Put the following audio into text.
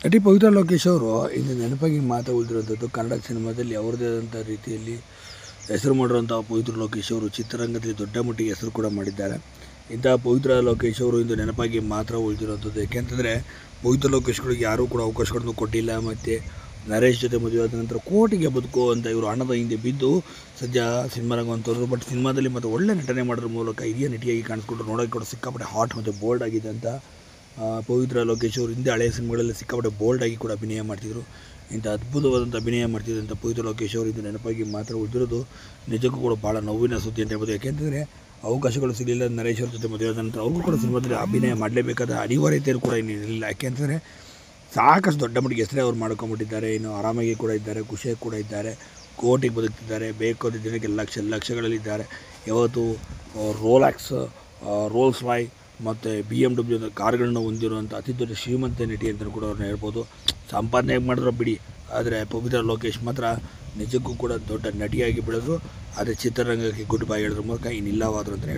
ನಟಿ ಪವಿತ್ರ ಲೋಕೇಶ್ ಅವರು ಇಂದು ನೆನಪಾಗಿ ಮಾತ್ರ ಉಳಿದಿರುವಂಥದ್ದು. ಕನ್ನಡ ಸಿನಿಮಾದಲ್ಲಿ ಅವರದೇ ಆದಂಥ ರೀತಿಯಲ್ಲಿ ಹೆಸರು ಮಾಡಿರುವಂಥ ಪವಿತ್ರ ಲೋಕೇಶ್ ಅವರು ಚಿತ್ರರಂಗದಲ್ಲಿ ದೊಡ್ಡ ಮಟ್ಟಿಗೆ ಹೆಸರು ಕೂಡ ಮಾಡಿದ್ದಾರೆ. ಇಂತಹ ಪವಿತ್ರ ಲೋಕೇಶ್ ಅವರು ಇಂದು ನೆನಪಾಗಿ ಮಾತ್ರ ಉಳಿದಿರುವಂಥದ್ದು. ಯಾಕೆಂತಂದರೆ ಪವಿತ್ರ ಲೋಕೇಶ್ಗಳಿಗೆ ಯಾರೂ ಕೂಡ ಅವಕಾಶಗಳನ್ನು ಕೊಟ್ಟಿಲ್ಲ. ಮತ್ತು ನರೇಶ್ ಜೊತೆ ಮದುವೆ ಆದ ನಂತರ ಕೋಟಿಗೆ ಬದುಕು ಅಂತ ಇವರು ಹಣದ ಹಿಂದೆ ಬಿದ್ದು ಸದ್ಯ ಸಿನಿಮಾ ರಂಗವಂತವರು. ಬಟ್ ಸಿನಿಮಾದಲ್ಲಿ ಮತ್ತು ಒಳ್ಳೆ ನಟನೆ ಮಾಡೋದ್ರ ಮೂಲಕ ಹಿರಿಯ ನಟಿಯಾಗಿ ಕಾಣಿಸ್ಕೊಂಡ್ರು. ನೋಡೋಕ್ಕೆ ಕೂಡ ಸಿಕ್ಕಾಪಟ್ಟೆ ಹಾಟ್ ಮತ್ತು ಬೋಲ್ಡ್ ಆಗಿದೆ ಅಂತ ಪವಿತ್ರ ಲೋಕೇಶ್ ಅವರು ಹಿಂದೆ ಹಳೆಯ ಸಿನಿಮಾಗಳಲ್ಲಿ ಸಿಕ್ಕಾಪಟ್ಟೆ ಬೋಲ್ಡಾಗಿ ಕೂಡ ಅಭಿನಯ ಮಾಡ್ತಿದ್ರು. ಇಂಥ ಅದ್ಭುತವಾದಂಥ ಅಭಿನಯ ಮಾಡ್ತಿದ್ದಂಥ ಪವಿತ್ರ ಲೋಕೇಶ್ ಅವರು ಇಂದು ನೆನಪಾಗಿ ಮಾತ್ರ ಉಳಿದಿರೋದು ನಿಜಕ್ಕೂ ಕೂಡ ಭಾಳ ನೋವಿನ ಸುದ್ದಿ ಅಂತ ಹೇಳ್ಬೋದು. ಯಾಕೆಂತಂದರೆ ಅವಕಾಶಗಳು ಸಿಗಲಿಲ್ಲ. ನರೇಶ್ ಅವ್ರ ಜೊತೆ ಮದುವೆ ಆದ ನಂತರ ಅವ್ರಿಗೂ ಕೂಡ ಸಿನಿಮಾದಲ್ಲಿ ಅಭಿನಯ ಮಾಡಲೇಬೇಕಾದ ಅನಿವಾರ್ಯತೆಯೂ ಕೂಡ ಇನ್ನಿರಲಿಲ್ಲ. ಯಾಕೆಂತಂದರೆ ಸಾಕಷ್ಟು ದೊಡ್ಡ ಮಟ್ಟಿಗೆ ಹೆಸರೇ ಅವ್ರು ಮಾಡ್ಕೊಂಬಿಟ್ಟಿದ್ದಾರೆ. ಇನ್ನು ಆರಾಮಾಗಿ ಕೂಡ ಇದ್ದಾರೆ, ಖುಷಿಯಾಗಿ ಕೂಡ ಇದ್ದಾರೆ, ಕೋಟಿಗೆ ಬದುಕ್ತಿದ್ದಾರೆ, ಬೇಕಾದ ದಿನಕ್ಕೆ ಲಕ್ಷಗಳಲ್ಲಿದ್ದಾರೆ. ಯಾವತ್ತು ರೋಲ್ಯಾಕ್ಸ್, ರೋಲ್ಸ್ ರಾಯ್ ಮತ್ತು BMW ಕಾರ್ಗಳನ್ನ ಹೊಂದಿರುವಂಥ ಅತಿ ದೊಡ್ಡ ಶ್ರೀಮಂತ ನಟಿ ಅಂತಲೂ ಕೂಡ ಅವ್ರನ್ನ ಹೇಳ್ಬೋದು. ಸಂಪಾದನೆ ಹೇಗೆ ಮಾಡಿದ್ರು ಬಿಡಿ, ಆದರೆ ಪವಿತ್ರ ಲೋಕೇಶ್ ಮಾತ್ರ ನಿಜಕ್ಕೂ ಕೂಡ ದೊಡ್ಡ ನಟಿಯಾಗಿ ಬೆಳೆದ್ರು. ಆದರೆ ಚಿತ್ರರಂಗಕ್ಕೆ ಗುಡ್ ಬೈ ಹೇಳೋದ್ರ ಮೂಲಕ ಇನ್ನಿಲ್ಲವಾದ್ರು ಅಂತಲೇ ಹೇಳ್ಬೋದು.